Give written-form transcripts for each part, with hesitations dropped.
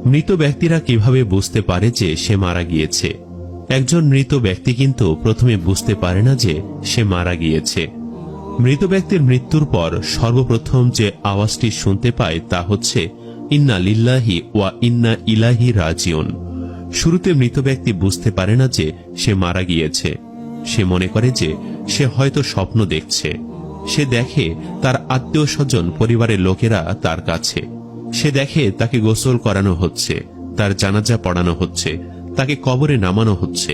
মৃত ব্যক্তিরা কিভাবে বুঝতে পারে যে সে মারা গিয়েছে? একজন মৃত ব্যক্তি কিন্তু প্রথমে বুঝতে পারে না যে সে মারা গিয়েছে। মৃত ব্যক্তির মৃত্যুর পর সর্বপ্রথম যে আওয়াজটি শুনতে পায় তা হচ্ছে ইন্না লিল্লাহি ওয়া ইন্না ইলাইহি রাজিউন। শুরুতে মৃত ব্যক্তি বুঝতে পারে না যে সে মারা গিয়েছে। সে মনে করে যে সে হয়তো স্বপ্ন দেখছে। সে দেখে তার আত্মীয় স্বজন, পরিবারের লোকেরা তার কাছে। সে দেখে তাকে গোসল করানো হচ্ছে, তার জানাজা পড়ানো হচ্ছে, তাকে কবরে নামানো হচ্ছে।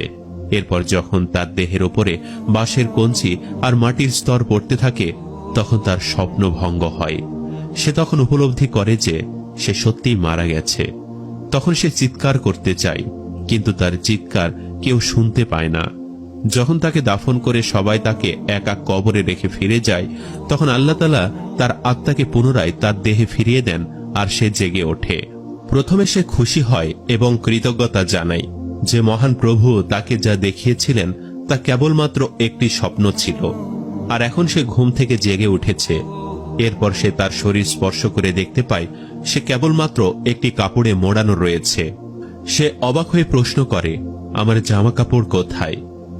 এরপর যখন তার দেহের ওপরে বাঁশের কঞ্চি আর মাটির স্তর পড়তে থাকে, তখন তার স্বপ্ন ভঙ্গ হয়। সে তখন উপলব্ধি করে যে সে সত্যিই মারা গেছে। তখন সে চিৎকার করতে চায়, কিন্তু তার চিৎকার কেউ শুনতে পায় না। যখন তাকে দাফন করে সবাই তাকে একা কবরে রেখে ফিরে যায়, তখন আল্লাহ তাআলা তার আত্মাকে পুনরায় তার দেহে ফিরিয়ে দেন আর সে জেগে ওঠে। প্রথমে সে খুশি হয় এবং কৃতজ্ঞতা জানায় যে মহান প্রভু তাকে যা দেখিয়েছিলেন তা কেবলমাত্র একটি স্বপ্ন ছিল, আর এখন সে ঘুম থেকে জেগে উঠেছে। এরপর সে তার শরীর স্পর্শ করে দেখতে পায় সে কেবলমাত্র একটি কাপড়ে মোড়ানো রয়েছে। সে অবাক হয়ে প্রশ্ন করে, আমার জামা কাপড় কোথায়?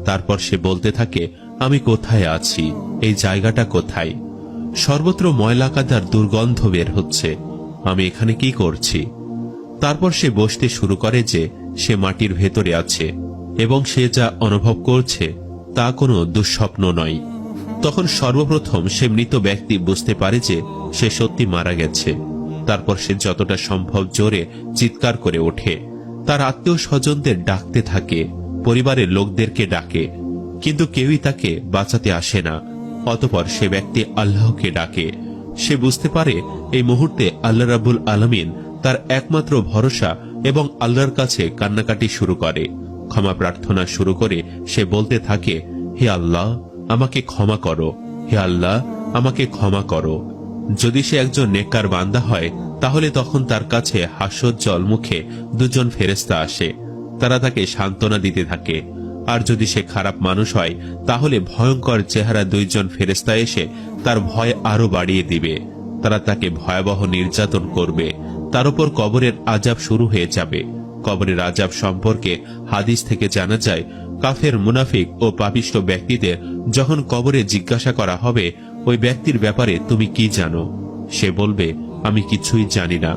তারপর সে বলতে থাকে, আমি কোথায় আছি? এই জায়গাটা কোথায়? সর্বত্র ময়লা কাদার দুর্গন্ধ বের হচ্ছে। আমি এখানে কি করছি? তারপর সে বসতে শুরু করে যে সে মাটির ভেতরে আছে এবং সে যা অনুভব করছে তা কোনো দুঃস্বপ্ন নয়। তখন সর্বপ্রথম সে মৃত ব্যক্তি বুঝতে পারে যে সে সত্যি মারা গেছে। তারপর সে যতটা সম্ভব জোরে চিৎকার করে ওঠে। তার আত্মীয় স্বজনদের ডাকতে থাকে, পরিবারের লোকদেরকে ডাকে, কিন্তু কেউই তাকে বাঁচাতে আসে না। অতঃপর সে ব্যক্তি আল্লাহকে ডাকে। সে বুঝতে পারে এই মুহূর্তে আল্লাহ রাব্বুল আলামিন তার একমাত্র ভরসা এবং আল্লাহর কাছে কান্নাকাটি শুরু করে, ক্ষমা প্রার্থনা শুরু করে। সে বলতে থাকে, হে আল্লাহ, আমাকে ক্ষমা করো, হে আল্লাহ, আমাকে ক্ষমা করো। যদি সে একজন নেককার বান্দা হয়, তাহলে তখন তার কাছে হাস্যোজ্জ্বল মুখে দুজন ফেরেশতা আসে। তারা তাকে সান্ত্বনা দিতে থাকে। আর যদি সে খারাপ মানুষ হয়, তাহলে ভয়ঙ্কর চেহারা দুইজন ফেরেশতা এসে তার ভয় আরো বাড়িয়ে দিবে। তারা তাকে ভয়াবহ নির্যাতন করবে। তার উপর কবরের আযাব শুরু হয়ে যাবে। কবরের আযাব সম্পর্কে হাদিস থেকে জানা যায়, কাফের, মুনাফিক ও পাপিষ্ঠ ব্যক্তিদের যখন কবরে জিজ্ঞাসা করা হবে, ওই ব্যক্তির ব্যাপারে তুমি কি জানো? সে বলবে, আমি কিছুই জানি না।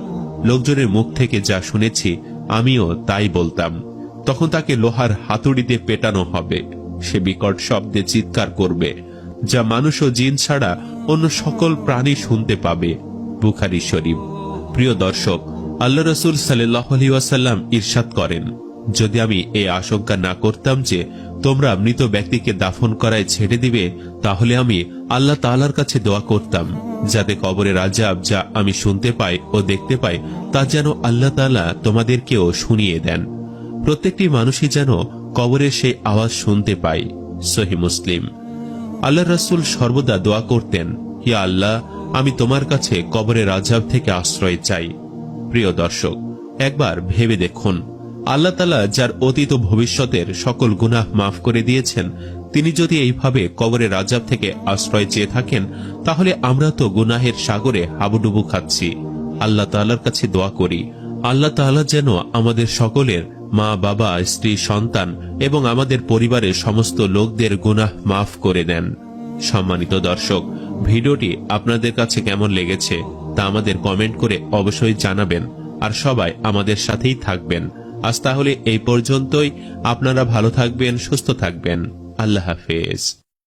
লোকজনের মুখ থেকে যা শুনেছি আমিও তাই বলতাম। তখন তাকে লোহার হাতুড়িতে পেটানো হবে। সে বিকট শব্দে চিৎকার করবে, যা মানুষ ও জিন ছাড়া অন্য সকল প্রাণী শুনতে পাবে। বুখারী শরীফ। প্রিয় দর্শক, আল্লাহ রাসূল সাল্লাল্লাহু আলাইহি ওয়াসাল্লাম ইরশাদ করেন, যদি আমি এই আশঙ্কা না করতাম যে তোমরা মৃত ব্যক্তিকে দাফন করায় ছেড়ে দিবে, তাহলে আমি আল্লাহ তাআলার কাছে দোয়া করতাম যাতে কবরের আযাব যা আমি শুনতে পাই ও দেখতে পাই তা যেন আল্লাহ তাআলা তোমাদেরকেও শুনিয়ে দেন। প্রত্যেকটি মানুষই যেন কবরের সেই আওয়াজ শুনতে পায়। সহিহ মুসলিম। আল্লাহ রাসূল সর্বদা দোয়া করতেন, হে আল্লাহ, আমি তোমার কাছে কবরের আযাব থেকে আশ্রয় চাই। প্রিয় দর্শক, একবার ভেবে দেখুন, আল্লাহ তাআলা যার অতীত ও ভবিষ্যতের সকল গুনাহ মাফ করে দিয়েছেন, তিনি যদি এইভাবে কবরের আযাব থেকে আশ্রয় চেয়ে থাকেন, তাহলে আমরা তো গুনাহের সাগরে হাবুডুবু খাচ্ছি। আল্লাহ তাআলার কাছে দোয়া করি, আল্লাহ তাআলা যেন আমাদের সকলের, মা, বাবা, স্ত্রী, সন্তান এবং আমাদের পরিবারের সমস্ত লোকদের গুনাহ মাফ করে দেন। সম্মানিত দর্শক, ভিডিওটি আপনাদের কাছে কেমন লেগেছে তা আমাদের কমেন্ট করে অবশ্যই জানাবেন। আর সবাই আমাদের সাথেই থাকবেন। আজ তাহলে এই পর্যন্তই। আপনারা ভালো থাকবেন, সুস্থ থাকবেন। আল্লাহ হাফেজ।